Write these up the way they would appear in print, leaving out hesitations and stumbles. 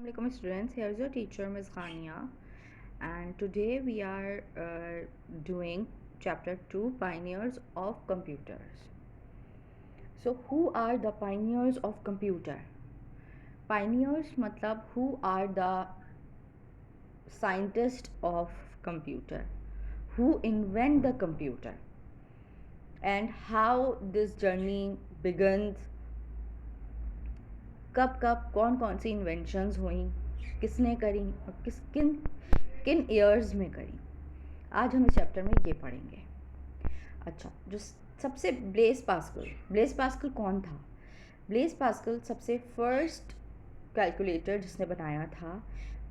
Assalamualaikum students, here's your teacher Ms. Khania, and today we are doing chapter 2, Pioneers of Computers. So who are the pioneers of computer? Pioneers matlab who are the scientists of computer, who invent the computer, and how this journey begins, कब कब कौन कौन सी inventions हुई, किसने करी और किन किन ईयर्स में करी। आज हम इस चैप्टर में ये पढ़ेंगे। अच्छा, जो सबसे ब्लेस पास्कल कौन था? ब्लेस पास्कल सबसे फर्स्ट कैलकुलेटर जिसने बनाया था,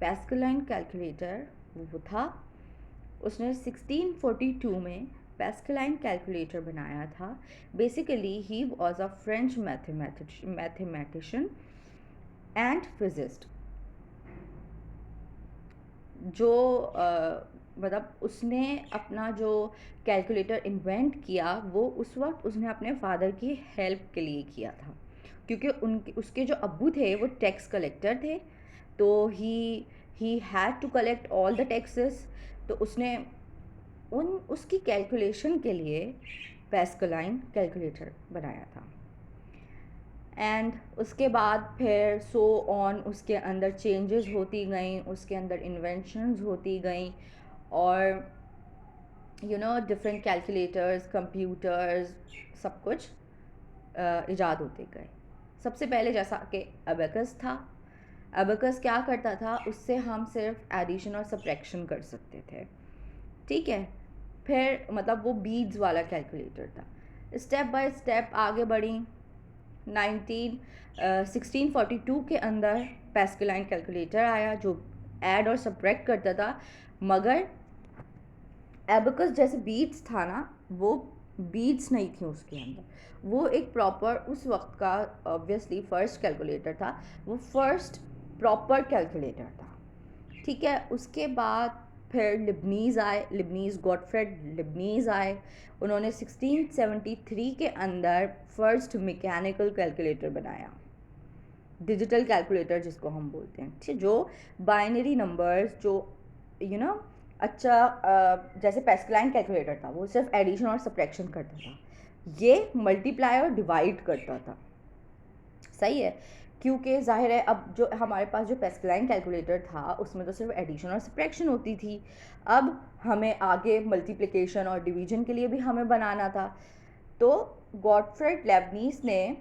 पैस्कलाइन कैलकुलेटर, वो था। उसने 1642 में पैस्कलाइन कैलकुलेटर बनाया था। Basically he was a French mathematician and physicist. जो मतलब उसने अपना जो कैलकुलेटर इन्वेंट किया वो उस वक्त उसने अपने फादर की हेल्प के लिए किया था, क्योंकि उसके जो अब्बू थे वो टैक्स कलेक्टर थे। तो he had to collect all the taxes. तो उसने उसकी कैलकुलेशन के लिए पैस्कलाइन कैलकुलेटर बनाया था। एंड उसके बाद फिर सो ऑन उसके अंदर चेंजेस होती गई, उसके अंदर इन्वेंशंस होती गई, और डिफरेंट कैलकुलेटर्स, कंप्यूटर्स, सब कुछ इजाद होते गए। सबसे पहले जैसा कि अबेकस था। अबेकस क्या करता था? उससे हम सिर्फ एडिशन और सब्ट्रैक्शन कर सकते थे, ठीक है। फिर मतलब वो बीड्स वाला कैलकुलेटर था। स्टेप बाय स्टेप आगे बढ़ी। 1642 के अंदर पैस्कलाइन कैलकुलेटर आया जो ऐड और सब्ट्रैक्ट करता था, मगर एबकस जैसे बीट्स था ना, वो बीट्स नहीं थी उसके अंदर। वो एक प्रॉपर उस वक्त का ऑब्वियसली फर्स्ट कैलकुलेटर था, वो फर्स्ट प्रॉपर कैलकुलेटर था, ठीक है। उसके बाद फिर लिबनीज़ आए, गॉटफ्रेड लिबनीज़ आए। उन्होंने 1673 के अंदर फर्स्ट मैकेनिकल कैलकुलेटर बनाया, डिजिटल कैलकुलेटर जिसको हम बोलते हैं, ठीक। जो बाइनरी नंबर्स, जो अच्छा जैसे पैस्कलाइन कैलकुलेटर था वो सिर्फ एडिशन और सब्ट्रैक्शन करता था, ये मल्टीप्लाई और डिवाइड करता था, सही है। क्योंकि जाहिर है अब जो हमारे पास जो पैस्कलाइन कैलकुलेटर था उसमें तो सिर्फ एडिशन और सब्ट्रैक्शन होती थी। अब हमें आगे मल्टीप्लिकेशन और डिवीजन के लिए भी हमें बनाना था। तो गॉटफ्रेड लेबनीज़ ने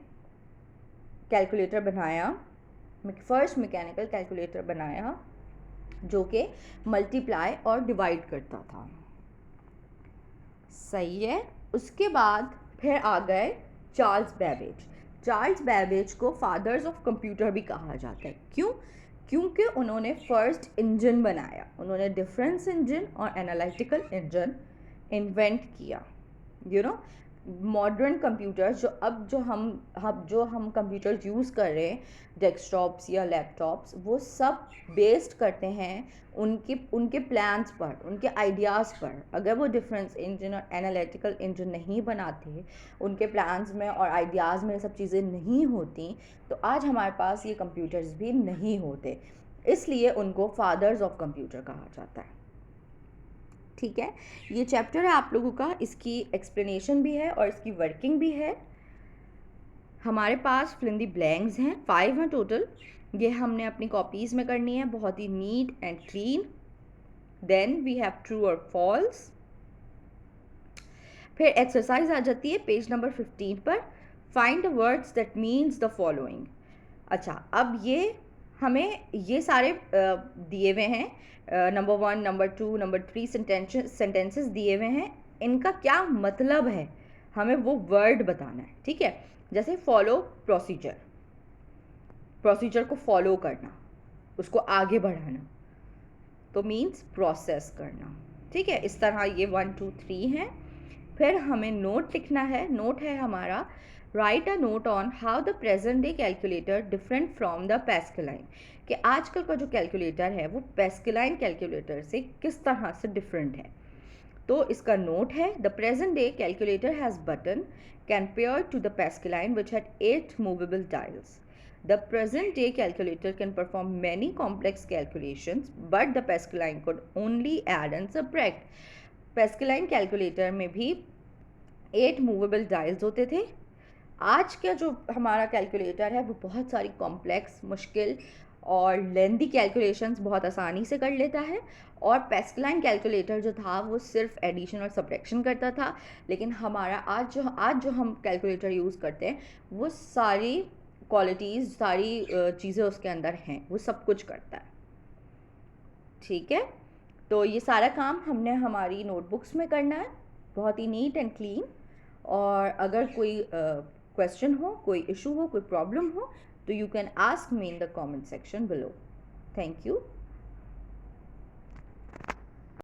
कैलकुलेटर बनाया, फर्स्ट मैकेनिकल कैलकुलेटर बनाया जो कि मल्टीप्लाई और डिवाइड करता था, सही है। उसके बाद फिर आ गए चार्ल्स बेबेज। चार्ल्स बेबेज को फादर्स ऑफ कंप्यूटर भी कहा जाता है। क्यों? क्योंकि उन्होंने फर्स्ट इंजन बनाया, उन्होंने डिफरेंस इंजन और एनालिटिकल इंजन इन्वेंट किया। मॉडर्न कंप्यूटर्स जो हम कंप्यूटर्स यूज़ कर रहे हैं, डेस्कटॉप्स या लैपटॉप्स, वो सब बेस्ड करते हैं उनके प्लान्स पर, उनके आइडियाज़ पर। अगर वो डिफरेंस इंजन और एनालिटिकल इंजन नहीं बनाते, उनके प्लान्स में और आइडियाज़ में सब चीज़ें नहीं होती, तो आज हमारे पास ये कंप्यूटर्स भी नहीं होते। इसलिए उनको फादर्स ऑफ कंप्यूटर कहा जाता है, ठीक है। ये चैप्टर है आप लोगों का, इसकी एक्सप्लेनेशन भी है और इसकी वर्किंग भी है। हमारे पास फिल इन द ब्लैंक्स हैं, 5 हैं टोटल। ये हमने अपनी कॉपीज़ में करनी है, बहुत ही neat and clean. Then we have true और फॉल्स। फिर एक्सरसाइज आ जाती है पेज नंबर 15 पर, find the words that means the following. अच्छा, अब ये हमें ये सारे दिए हुए हैं, नंबर 1, नंबर 2, नंबर 3 सेंटेंसेस दिए हुए हैं। इनका क्या मतलब है हमें वो वर्ड बताना है, ठीक है। जैसे फॉलो प्रोसीजर, प्रोसीजर को फॉलो करना, उसको आगे बढ़ाना, तो मीन्स प्रोसेस करना, ठीक है। इस तरह ये 1, 2, 3 हैं। फिर हमें नोट लिखना है। नोट है हमारा, write a note on how the present day calculator different from the Pascaline, कि आजकल का जो कैलकुलेटर है वो पैस्कलाइन कैलकुलेटर से किस तरह से डिफरेंट है। तो इसका नोट है, the present day calculator has button compare to the Pascaline which had 8 movable dials. The present day calculator can perform many complex calculations, but the Pascaline could only add and subtract. Pascaline calculator में भी 8 movable dials होते थे। आज का जो हमारा calculator है वो बहुत सारी कॉम्प्लेक्स, मुश्किल और लेंदी कैलकुलेशंस बहुत आसानी से कर लेता है। और पैस्कलाइन कैलकुलेटर जो था वो सिर्फ एडिशन और सब्ट्रैक्शन करता था, लेकिन हमारा आज जो हम कैलकुलेटर यूज़ करते हैं वो सारी क्वालिटीज़, सारी चीज़ें उसके अंदर हैं, वो सब कुछ करता है। ठीक है, तो ये सारा काम हमने हमारी नोटबुक्स में करना है, बहुत ही नीट एंड क्लीन। और अगर कोई क्वेश्चन हो, कोई इशू हो, कोई प्रॉब्लम हो, तो you can ask me in the comment section below. Thank you.